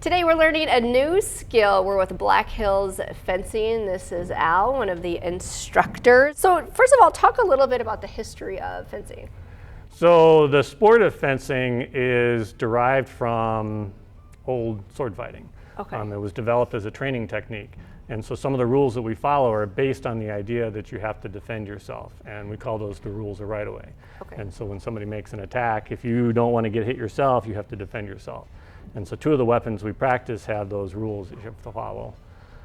Today we're learning a new skill. We're with Black Hills Fencing. This is Al, one of the instructors. So first of all, talk a little bit about the history of fencing. So the sport of fencing is derived from old sword fighting. Okay. It was developed as a training technique. And so some of the rules that we follow are based on the idea that you have to defend yourself. And we call those the rules of right of way. Okay. And so when somebody makes an attack, if you don't want to get hit yourself, you have to defend yourself. And so two of the weapons we practice have those rules that you have to follow.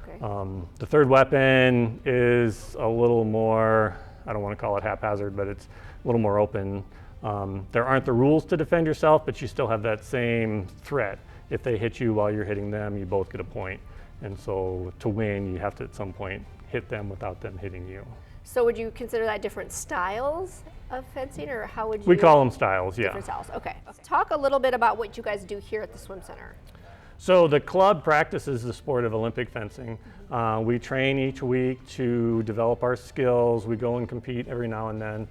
Okay. The third weapon is a little more, I don't want to call it haphazard, but it's a little more open. There aren't the rules to defend yourself, but you still have that same threat. If they hit you while you're hitting them, you both get a point. And so to win, you have to at some point hit them without them hitting you. So would you consider that different styles of fencing, or how would you? We call them styles, yeah. Different styles, okay. Talk a little bit about what you guys do here at the swim center. So the club practices the sport of Olympic fencing. We train each week to develop our skills. We go and compete every now and then.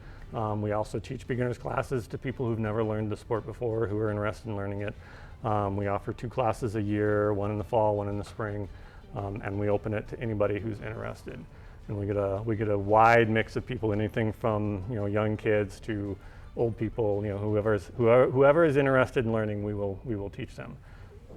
We also teach beginners classes to people who've never learned the sport before, who are interested in learning it. We offer 2 classes a year, one in the fall, one in the spring, and we open it to anybody who's interested. And we get a wide mix of people, anything from young kids to old people. Whoever is interested in learning, we will teach them.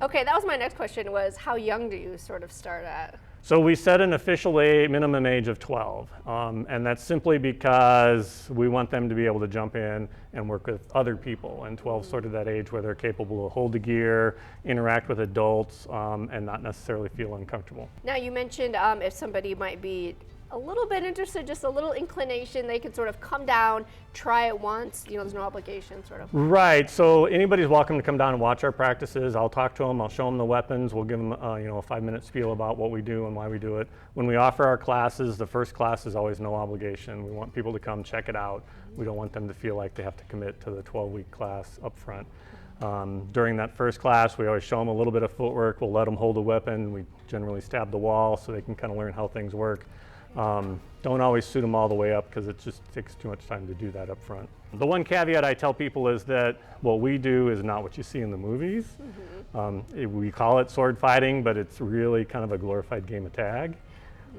Okay, that was my next question, was how young do you sort of start at? So we set an official minimum age of 12, and that's simply because we want them to be able to jump in and work with other people. And 12 is sort of that age where they're capable to hold the gear, interact with adults, and not necessarily feel uncomfortable. Now you mentioned if somebody might be a little bit interested, just a little inclination, they could sort of come down, try it once, there's no obligation sort of. Right, so anybody's welcome to come down and watch our practices. I'll talk to them, I'll show them the weapons, we'll give them a 5-minute spiel about what we do and why we do it. When we offer our classes, the first class is always no obligation. We want people to come check it out. We don't want them to feel like they have to commit to the 12-week class up front. During that first class, we always show them a little bit of footwork. We'll let them hold a weapon. We generally stab the wall so they can kind of learn how things work. Don't always suit them all the way up because it just takes too much time to do that up front. The one caveat I tell people is that what we do is not what you see in the movies. We call it sword fighting, but it's really kind of a glorified game of tag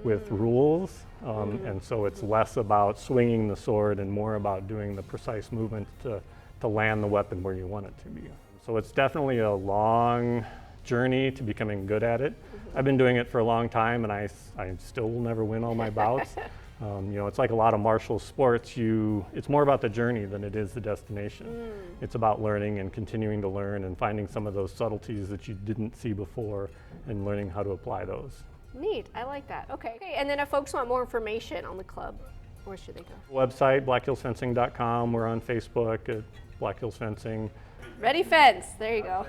with rules. And so it's less about swinging the sword and more about doing the precise movement to land the weapon where you want it to be. So it's definitely a long journey to becoming good at it. I've been doing it for a long time, and I still will never win all my bouts. It's like a lot of martial sports. It's more about the journey than it is the destination. It's about learning and continuing to learn and finding some of those subtleties that you didn't see before and learning how to apply those. Neat, I like that. Okay, and then if folks want more information on the club, where should they go? Website, blackhillsfencing.com. We're on Facebook at Black Hills Fencing. Ready Fence, there you go.